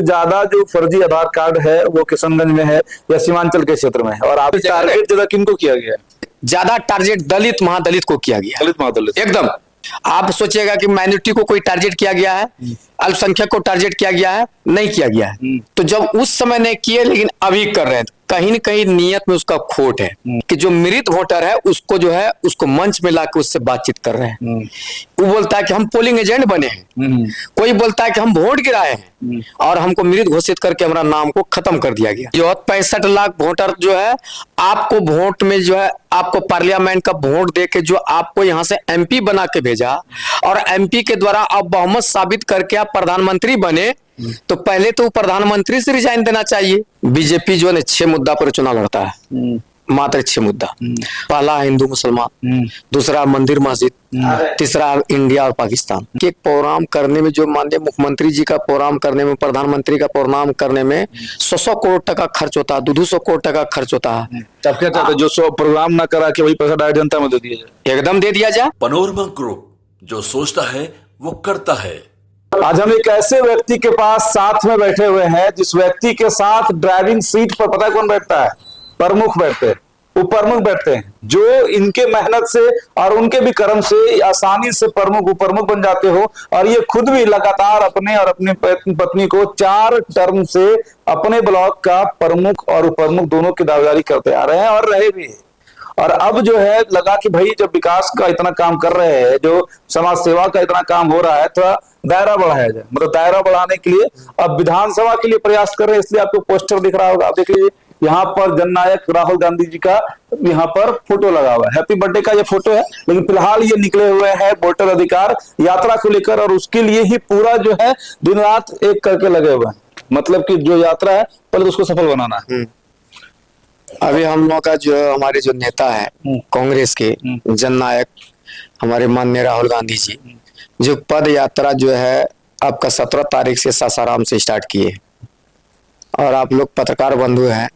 ज्यादा जो फर्जी आधार कार्ड है वो किशनगंज में है या सीमांचल के क्षेत्र में है, और आप टारगेट ज्यादा किनको किया गया है? ज्यादा टारगेट दलित महादलित को किया गया। दलित महादलित एकदम। आप सोचिएगा कि माइनॉरिटी को कोई टारगेट किया गया है, अल्पसंख्यक को टारगेट किया गया है, नहीं किया गया है। तो जब उस समय नहीं किए लेकिन अभी कर रहे हैं, कहीं न कहीं नियत में उसका खोट है कि जो मृत वोटर है उसको जो है उसको मंच में लाकर उससे बातचीत कर रहे हैं। वो बोलता है कि हम पोलिंग एजेंट बने हैं, कोई बोलता है कि हम वोट गिराए हैं और हमको मृत घोषित करके हमारा नाम को खत्म कर दिया गया। जो 65 लाख वोटर जो है आपको वोट में जो है आपको पार्लियामेंट का वोट दे के जो आपको यहाँ से एमपी बना के भेजा और एमपी के द्वारा आप बहुमत साबित करके आप प्रधानमंत्री बने, तो पहले तो प्रधानमंत्री से रिजाइन देना चाहिए। बीजेपी जो है 6 मुद्दा पर चुनाव लड़ता है, मात्र 6 मुद्दा। पहला हिंदू मुसलमान, दूसरा मंदिर मस्जिद, तीसरा इंडिया और पाकिस्तान। एक प्रोग्राम करने में जो माननीय मुख्यमंत्री जी का प्रोग्राम करने में, प्रधानमंत्री का प्रोग्राम करने में 100 करोड़ टका खर्च होता है, 200 करोड़ टका खर्च होता है। तब क्या चाहते जो 100 प्रोग्राम ना करा के वही पैसा डायरेक्ट जनता में दे दिया जाए? एकदम दे दिया जाए। पनोरमा ग्रुप, जो सोचता है वो करता है। आज हम एक ऐसे व्यक्ति के पास साथ में बैठे हुए हैं जिस व्यक्ति के साथ ड्राइविंग सीट पर पता कौन बैठता है? प्रमुख बैठते हैं, उप प्रमुख बैठते हैं, जो इनके मेहनत से और उनके भी कर्म से आसानी से प्रमुख उप प्रमुख बन जाते हो। और ये खुद भी लगातार अपने और अपनी पत्नी को 4 टर्म से अपने ब्लॉक का प्रमुख और उप प्रमुख दोनों की दावेदारी करते आ रहे हैं और रहे भी। और अब जो है लगा कि भाई जब विकास का इतना काम कर रहे हैं, जो समाज सेवा का इतना काम हो रहा है, थोड़ा दायरा बढ़ाया जाए। मतलब दायरा बढ़ाने के लिए अब विधानसभा के लिए प्रयास कर रहे हैं, इसलिए आपको पोस्टर दिख रहा होगा। आप देख लीजिए, यहाँ पर जननायक राहुल गांधी जी का यहाँ पर फोटो लगा हुआ है। हैप्पी बर्थडे का ये फोटो है, लेकिन फिलहाल ये निकले हुए हैं वोटर अधिकार यात्रा को लेकर, और उसके लिए ही पूरा जो है दिन रात एक करके लगे हुए हैं। मतलब कि जो यात्रा है पहले तो उसको सफल बनाना है। अभी हम लोग का जो हमारे जो नेता है कांग्रेस के जननायक हमारे माननीय राहुल गांधी जी, जो पद यात्रा जो है आपका 17 तारीख से सासाराम से स्टार्ट किए, और आप लोग पत्रकार बंधु हैं,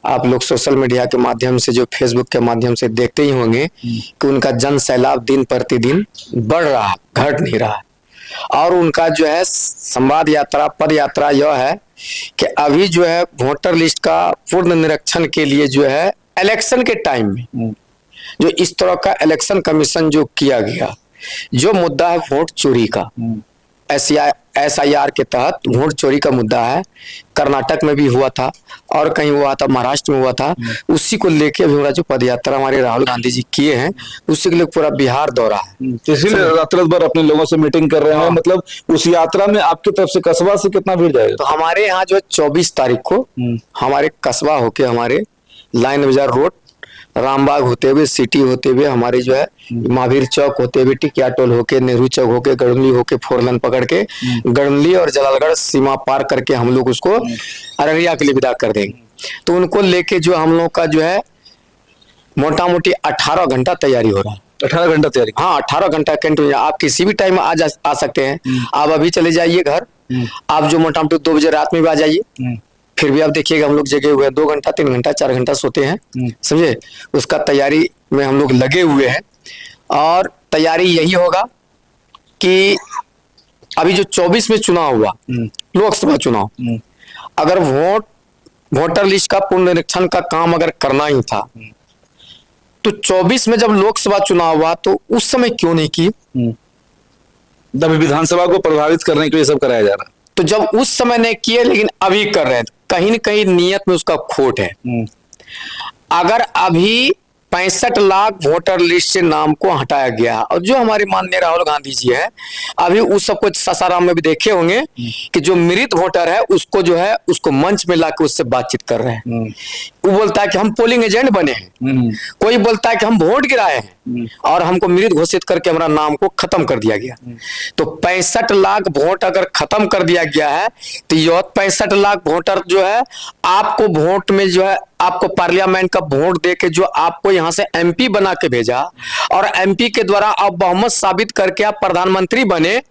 आप लोग सोशल मीडिया के माध्यम से, जो फेसबुक के माध्यम से देखते ही होंगे कि उनका जन सैलाब दिन प्रतिदिन बढ़ रहा है, घट नहीं रहा है। और उनका जो है संवाद यात्रा, पद यात्रा यह है कि अभी जो है वोटर लिस्ट का पूर्ण निरीक्षण के लिए जो है इलेक्शन के टाइम में जो इस तरह का इलेक्शन कमीशन जो किया गया, जो मुद्दा है वोट चोरी का, SIR के तहत वोट चोरी का मुद्दा है। कर्नाटक में भी हुआ था और कहीं हुआ था, महाराष्ट्र में हुआ था। उसी को लेके अभी हमारा जो पदयात्रा हमारे राहुल गांधी जी किए हैं, उसी के लिए पूरा बिहार दौरा है। इसीलिए रात भर अपने लोगों से मीटिंग कर रहे हैं। मतलब उस यात्रा में आपकी तरफ से कस्बा से कितना भीड़ जाएगा? तो हमारे यहाँ जो 24 तारीख को हमारे कस्बा होके, हमारे लाइन बाजार रोड, रामबाग होते हुए, सिटी होते हुए, हमारे जो है महावीर चौक होते हुए, टिकिया टोल होके, नेहरू चौक होके, गड़मली होके, 4 लाइन पकड़ के गड़मली और जलालगढ़ सीमा पार करके हम लोग उसको अररिया के लिए विदा कर देंगे। तो उनको लेके जो हम लोग का जो है मोटा मोटी 18 घंटा तैयारी हो रहा है। 18 घंटा तैयारी? हाँ, 18 घंटा कंटिन्यू। आप किसी भी टाइम आ सकते हैं। आप अभी चले जाइए घर, आप जो मोटा मोटी 2 बजे रात में भी आ जाइए, फिर भी आप देखिएगा हम लोग जगे हुए हैं। 2 घंटा 3 घंटा 4 घंटा सोते हैं, समझे। उसका तैयारी में हम लोग लगे हुए हैं। और तैयारी यही होगा कि अभी जो 24 में चुनाव हुआ, लोकसभा चुनाव, अगर वोटर लिस्ट का पुनरीक्षण का काम अगर करना ही था तो 24 में जब लोकसभा चुनाव हुआ तो उस समय क्यों नहीं की? तभी विधानसभा को प्रभावित करने के लिए सब कराया जा रहा है। तो जब उस समय नहीं किए लेकिन अभी कर रहे हैं, कहीं न कहीं नियत में उसका खोट है। अगर अभी 65 लाख वोटर लिस्ट से नाम को हटाया गया, और जो हमारे माननीय राहुल गांधी जी है अभी उस सबको सासाराम में भी देखे होंगे कि जो मृत वोटर है उसको जो है उसको मंच में लाकर उससे बातचीत कर रहे हैं। वो बोलता है कि हम पोलिंग एजेंट बने हैं, कोई बोलता है कि हम वोट गिराए हैं और हमको मृत घोषित करके हमारा नाम को खत्म कर दिया गया। तो 65 लाख वोट अगर खत्म कर दिया गया है तो यह 65 लाख वोटर जो है आपको वोट में जो है आपको पार्लियामेंट का वोट देके जो आपको यहाँ से एमपी बना के भेजा और एमपी के द्वारा आप बहुमत साबित करके आप प्रधानमंत्री बने,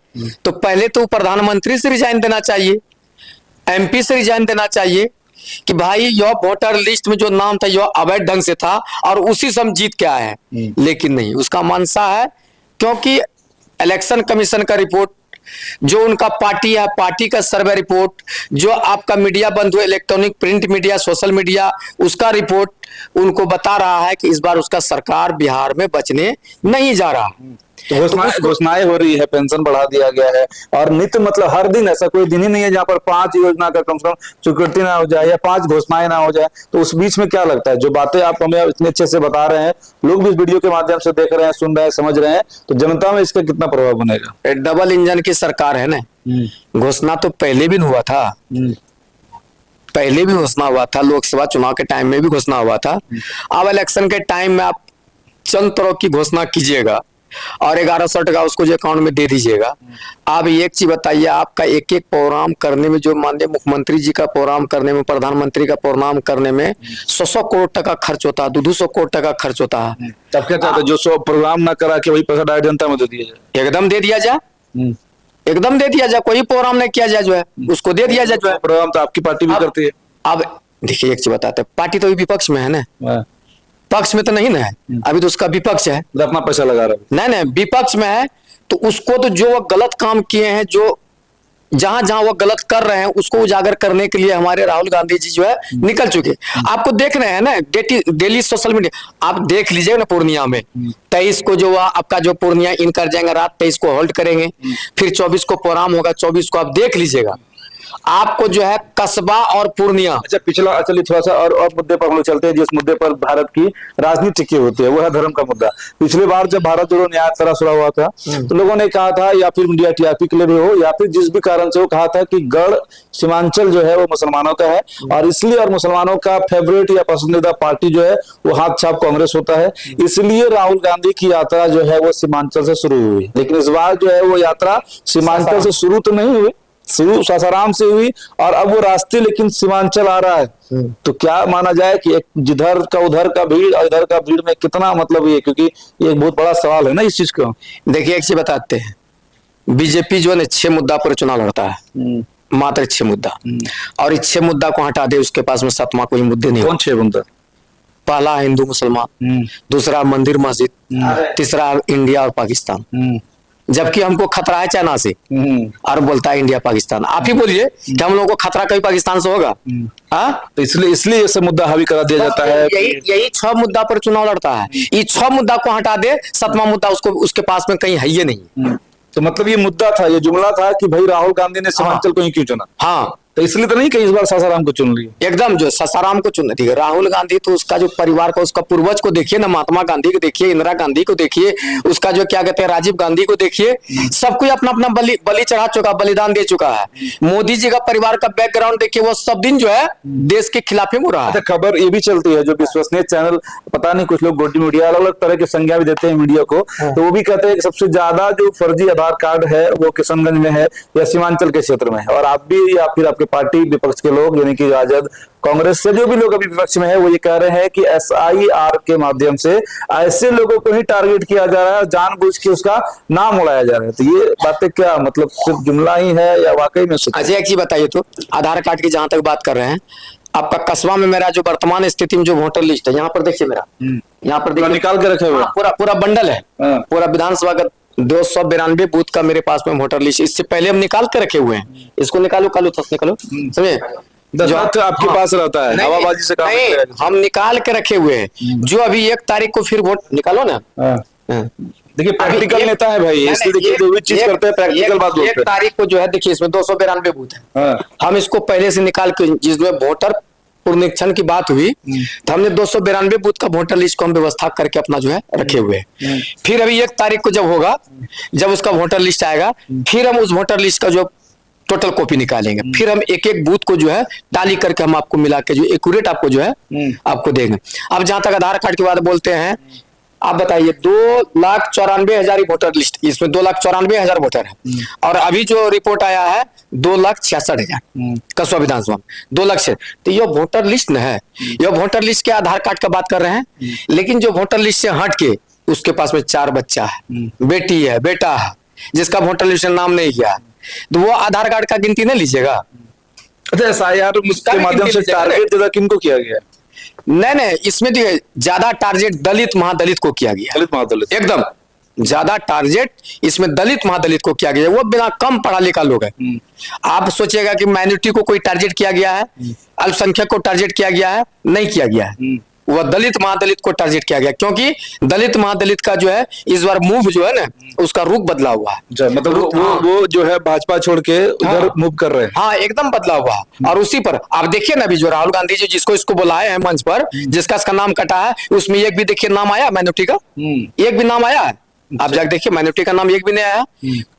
तो पहले तो प्रधानमंत्री से रिजाइन देना चाहिए, एमपी से रिजाइन देना चाहिए कि भाई यह वोटर लिस्ट में जो नाम था यह अवैध ढंग से था और उसी से हम जीत के आए हैं। लेकिन नहीं, उसका मनसा है क्योंकि इलेक्शन कमीशन का रिपोर्ट जो उनका पार्टी है, पार्टी का सर्वे रिपोर्ट, जो आपका मीडिया बंधु electronic print media social media, उसका रिपोर्ट उनको बता रहा है कि इस बार उसका सरकार बिहार में बचने नहीं जा रहा। तो घोषणाएं हो रही है, पेंशन बढ़ा दिया गया है, और नित्य मतलब हर दिन ऐसा कोई दिन ही नहीं है जहाँ पर 5 योजना का कम से कम स्वीकृति ना हो जाए या 5 घोषणाएं ना हो जाए। तो उस बीच में क्या लगता है, जो बातें आप हमें इतने अच्छे से बता रहे हैं, लोग भी इस वीडियो के माध्यम से देख रहे हैं, सुन रहे हैं, समझ रहे हैं, तो जनता में इसका कितना प्रभाव बनेगा? डबल इंजन की सरकार है ना। घोषणा तो पहले भी हुआ था, पहले भी घोषणा हुआ था, लोकसभा चुनाव के टाइम में भी घोषणा हुआ था। अब इलेक्शन के टाइम में आप चंद तरह की घोषणा कीजिएगा और 1100 टका उसको जो अकाउंट में दे दीजिएगा। आप एक चीज बताइए, आपका एक एक प्रोग्राम करने में, जो माननीय मुख्यमंत्री जी का प्रोग्राम करने में, प्रधानमंत्री का प्रोग्राम करने में 100 करोड़ टका खर्च होता है, 200 करोड़ टका खर्च होता है। तब क्या चाहते, जो 100 प्रोग्राम ना करा के वही पैसा डायरेक्ट जनता में दे दिया जाए? एकदम दे दिया जाए, एकदम दे दिया जाए। कोई प्रोग्राम नहीं किया जाए जो है उसको दे दिया जाए जो है। प्रोग्राम तो आपकी पार्टी भी करती है। अब देखिए एक चीज बताते हैं, पार्टी तो विपक्ष में है ना, पक्ष में तो नहीं ना है, अभी तो उसका विपक्ष है, अपना पैसा लगा रहा है। नहीं विपक्ष में है, तो उसको तो जो वो गलत काम किए हैं, जो जहां जहां वो गलत कर रहे हैं, उसको उजागर करने के लिए हमारे राहुल गांधी जी जो है निकल चुके। आपको देख रहे हैं ना, डेली सोशल मीडिया आप देख लीजिए ना। पूर्णिया में 23 को जो आपका जो पूर्णिया इन कर जाएंगे, रात 23 को होल्ड करेंगे, फिर 24 को प्रोग्राम होगा, 24 को आप देख लीजिएगा। आपको जो है कस्बा और पूर्णिया। अच्छा, पिछला चलिए थोड़ा सा और मुद्दे पर हम लोग चलते हैं, जिस मुद्दे पर भारत की राजनीति टिकी होती है, वो है धर्म का मुद्दा। पिछली बार जब भारत जोड़ो न्याय यात्रा हुआ था, तो लोगों ने कहा था, या फिर मीडिया टीआरपी के लिए भी हो, या फिर जिस भी कारण से वो कहा था कि गढ़ सीमांचल जो है वो मुसलमानों का है, और इसलिए, और मुसलमानों का फेवरेट या पसंदीदा पार्टी जो है वो हाथ छाप कांग्रेस होता है, इसलिए राहुल गांधी की यात्रा जो है वो सीमांचल से शुरू हुई। लेकिन इस बार जो है वो यात्रा सीमांचल से शुरू तो नहीं हुई, शुरू सासाराम से हुई, और अब वो रास्ते लेकिन सीमांचल आ रहा है। तो क्या माना जाए कि एक जिधर का उधर का भीड़ और इधर का भीड़ में कितना मतलब ये, क्योंकि ये एक बहुत बड़ा सवाल है ना इस चीज का। देखिए एक चीज बताते हैं, बीजेपी जो है 6 मुद्दा पर चुनाव लड़ता है, मात्र 6 मुद्दा, और इस 6 मुद्दा को हटा दे, उसके पास में 7वां कोई मुद्दे नहीं। कौन 6 मुद्दा? पहला हिंदू मुसलमान, दूसरा मंदिर मस्जिद, तीसरा इंडिया और पाकिस्तान। जबकि हमको खतरा है चाइना से, और बोलता है इंडिया पाकिस्तान। आप ही बोलिए कि हम लोगों को खतरा कभी पाकिस्तान से होगा? तो इसलिए ये सब मुद्दा हावी करा दिया जाता है। यही 6 मुद्दा पर चुनाव लड़ता है। ये 6 मुद्दा को हटा दे, 7वां मुद्दा उसको उसके पास में कहीं है ही नहीं। तो मतलब ये मुद्दा था, ये जुमला था कि भाई राहुल गांधी ने सीमांचल को ही क्यों चुना? हाँ, तो इसलिए तो नहीं कि इस बार सासाराम को चुन लिया। एकदम जो सासाराम को चुन रही है राहुल गांधी, तो उसका जो परिवार का, उसका पूर्वज को देखिए ना, महात्मा गांधी को देखिए, इंदिरा गांधी को देखिए, उसका जो क्या कहते हैं राजीव गांधी को देखिए, सब कोई अपना अपना बलि चढ़ा चुका, बलिदान दे चुका है। मोदी जी का परिवार का बैकग्राउंड देखिए, वो सब दिन जो है देश के खिलाफ ही हो रहा है। खबर ये भी चलती है, जो विश्वसनीय चैनल, पता नहीं कुछ लोग गोदी मीडिया अलग अलग तरह की संज्ञा भी देते हैं मीडिया को, तो वो भी कहते हैं कि सबसे ज्यादा जो फर्जी आधार कार्ड है वो किशनगंज में है या सीमांचल के क्षेत्र में है। और आप भी या फिर आपके पार्टी विपक्ष के लोग, यानी कि राजद, कांग्रेस से जो भी लोग अभी विपक्ष में है, वो ये कह रहे हैं कि SIR के माध्यम से ऐसे लोगों को ही टारगेट किया जा रहा है, जानबूझ के उसका नाम उड़ाया जा रहा है। तो ये बातें क्या मतलब सिर्फ जुमला ही है या वाकई में? अच्छा एक चीज बताइए, तो आधार कार्ड की जहां तक बात कर रहे हैं, आपका कस्बा में मेरा जो वर्तमान स्थिति में जो वोटर लिस्ट है, यहाँ पर देखिए मेरा, यहाँ पर देखिए निकाल के रखे हुए पूरा पूरा बंडल है, पूरा विधानसभा का 292 बूथ का मेरे पास में वोटर लिस्ट, इससे पहले हम निकाल के रखे हुए हैं। इसको निकालो, निकालो, समझे? जो आपके पास रहता है, हवाबाजी से काम नहीं, हम निकाल के रखे हुए हैं। जो अभी 1 तारीख को फिर वोट निकालो ना। देखिए प्रैक्टिकल नेता है भाई, इसलिए देखिए जो भी चीज करते हैं प्रैक्टिकल बात बोलते हैं। 1 तारीख को जो है देखिए, इसमें 292 बूथ है, हम इसको पहले से निकाल के, जिसमें वोटर पुनरीक्षण की बात हुई, तो हमने 292 बूथ का वोटर लिस्ट को हम व्यवस्था करके अपना जो है रखे हुए हैं। फिर अभी 1 तारीख को जब होगा, जब उसका वोटर लिस्ट आएगा, फिर हम उस वोटर लिस्ट का जो टोटल कॉपी निकालेंगे, फिर हम एक एक बूथ को जो है टाली करके हम आपको मिला के जो एक्यूरेट आपको जो है आपको देंगे। अब जहां तक आधार कार्ड की बात बोलते हैं, आप बताइए 2,94,000 वोटर लिस्ट, इसमें 2,94,000 वोटर है, और अभी जो रिपोर्ट आया है 2,66,000 कस्बा विधानसभा, 2 लाख से। तो ये वोटर लिस्ट न है, ये वोटर लिस्ट के आधार कार्ड का बात कर रहे हैं, लेकिन जो वोटर लिस्ट से हट के उसके पास में 4 बच्चा है, बेटी है, बेटा है, जिसका वोटर लिस्ट में नाम नहीं किया है, तो वो आधार कार्ड का गिनती नहीं लीजिएगा। अच्छा, SIR के माध्यम से टारगेट ज्यादा किनको किया गया? नहीं, इसमें देखिए ज्यादा टारगेट दलित महादलित को किया गया, दलित महादलित एकदम ज्यादा टारगेट इसमें दलित महादलित को किया गया है, वो बिना कम पढ़ा लिखा लोग है। आप सोचिएगा कि माइनॉरिटी को कोई टारगेट किया गया है, अल्पसंख्यक को टारगेट किया गया है, नहीं किया गया है। वह दलित महादलित को टारगेट किया गया, क्योंकि दलित महादलित का जो है इस बार मूव जो है ना उसका रुख बदला हुआ है। मतलब वो जो है भाजपा छोड़ के उधर मूव कर रहे हैं। हाँ, एकदम बदला हुआ है। और उसी पर आप देखिए ना, अभी जो राहुल गांधी जी जिसको इसको बुलाए हैं मंच पर, जिसका इसका नाम कटा है, उसमें एक भी देखिए नाम आया माइनॉरिटी का, एक भी नाम आया है? आप जाके देखिए, माइनॉरिटी का नाम एक भी नहीं आया।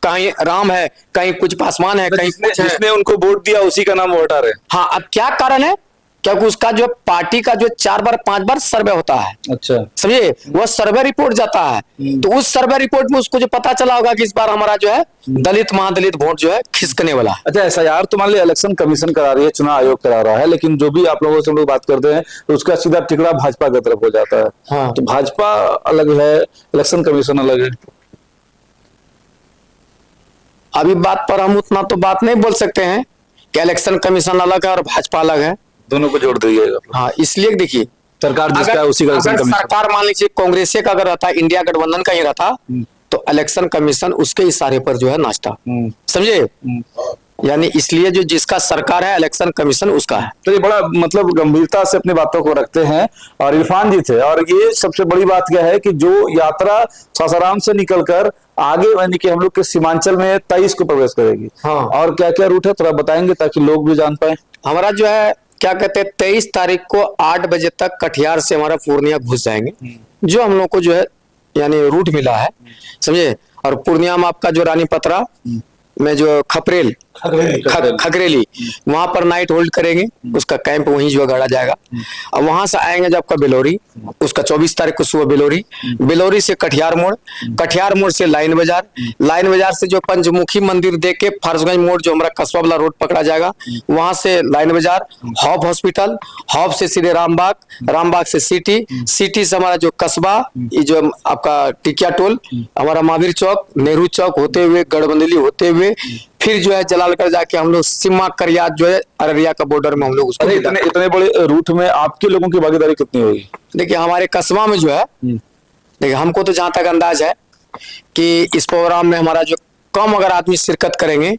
कहीं राम है, कहीं कुछ पासवान है, कहीं कुछ है। जिसने उनको वोट दिया उसी का नाम वो हटा रहे हैं। हाँ, अब क्या कारण है? क्योंकि उसका जो पार्टी का जो 4 बार 5 बार सर्वे होता है, अच्छा, समझिए, वह सर्वे रिपोर्ट जाता है, तो उस सर्वे रिपोर्ट में उसको जो पता चला होगा कि इस बार हमारा जो है दलित महादलित वोट जो है खिसकने वाला है। अच्छा, SIR तो मान लिया इलेक्शन कमीशन करा रही है, चुनाव आयोग करा रहा है, लेकिन जो भी आप लोगों से हम लोग बात करते हैं तो उसका सीधा टिकड़ा भाजपा की तरफ हो जाता है। हाँ। तो भाजपा अलग है, इलेक्शन कमीशन अलग है। अभी बात पर हम उतना तो बात नहीं बोल सकते हैं कि इलेक्शन कमीशन अलग है और भाजपा अलग है। दोनों को जोड़ दीजिएगा। हाँ, इसलिए देखिए, सरकार जिसका है उसी का इलेक्शन अगर कमीशन। सरकार मान लीजिए कांग्रेस का अगर रहता, इंडिया गठबंधन का ही रहता, तो इलेक्शन कमीशन उसके इशारे पर जो है नाचता, समझे। यानी इसलिए जो जिसका सरकार है, इलेक्शन कमीशन उसका है। तो ये बड़ा मतलब गंभीरता से अपनी बातों को रखते हैं। और इरफान जी थे, और ये सबसे बड़ी बात क्या है कि जो यात्रा सासाराम से निकलकर आगे यानी कि हम लोग के सीमांचल में 23 को प्रवेश करेगी। हाँ। और क्या क्या रूट है थोड़ा बताएंगे ताकि लोग भी जान पाए। हमारा जो है क्या कहते हैं, 23 तारीख को 8 बजे तक कटिहार से हमारा पूर्णिया घुस जाएंगे, जो हम लोग को जो है यानी रूट मिला है, समझे। और पूर्णिया में आपका जो रानी पत्रा में जो खगरेली वहां पर नाइट होल्ड करेंगे, उसका कैंप वहीं जो गाड़ा जाएगा। और वहां से आएंगे जब आपका बेलोरी, उसका 24 तारीख को सुबह बेलोरी से कटिहार मोड़ से लाइन बाजार से जो पंचमुखी मंदिर देख के फरसगंज मोड़ जो हमारा कस्बा वाला रोड पकड़ा जाएगा, वहां से लाइन बाजार, हॉप हॉस्पिटल, हॉप से सीधे रामबाग से सिटी से हमारा जो कस्बा, ये जो आपका टिकिया टोल, हमारा महावीर चौक, नेहरू चौक होते हुए गढ़बंदली होते हुए फिर जो है जलालगढ़ जाके हम लोग सिम्मा करियात जो है अररिया का बॉर्डर में हम लोग उसको। इतने बड़े रूट में आपके लोगों की भागीदारी कितनी होगी? देखिए, हमारे कस्बा में जो है, देखिए हमको तो जहां तक अंदाज है कि इस प्रोग्राम में हमारा जो कम अगर आदमी शिरकत करेंगे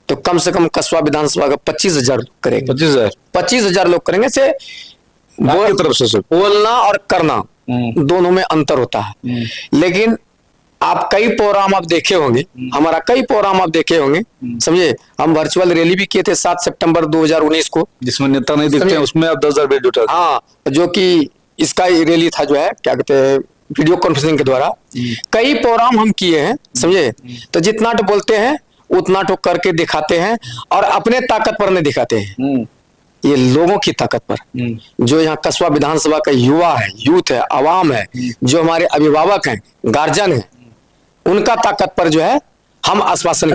तो कम से कम कस्बा विधानसभा का 25,000 लोग करेंगे। 25,000 लोग करेंगे। से तरफ से बोलना और करना दोनों में अंतर होता है। लेकिन आप कई प्रोग्राम आप देखे होंगे, हमारा कई प्रोग्राम आप देखे होंगे, समझे। हम वर्चुअल रैली भी किए थे 7 सितंबर 2019 को, जिसमें नेता नहीं दिखते हैं, उसमें आप 10,000 बेड जुटा। हाँ, जो कि इसका रैली था जो है क्या कहते हैं, वीडियो कॉन्फ्रेंसिंग के द्वारा कई प्रोग्राम हम किए हैं, समझे। तो जितना तो बोलते हैं उतना तो करके दिखाते हैं, और अपने ताकत पर नहीं दिखाते हैं, ये लोगों की ताकत पर। जो यहाँ कस्बा विधानसभा का युवा है, यूथ है, आवाम है, जो हमारे अभिभावक हैं, गार्जियन है, उनका ताकत पर जो है हम आश्वासन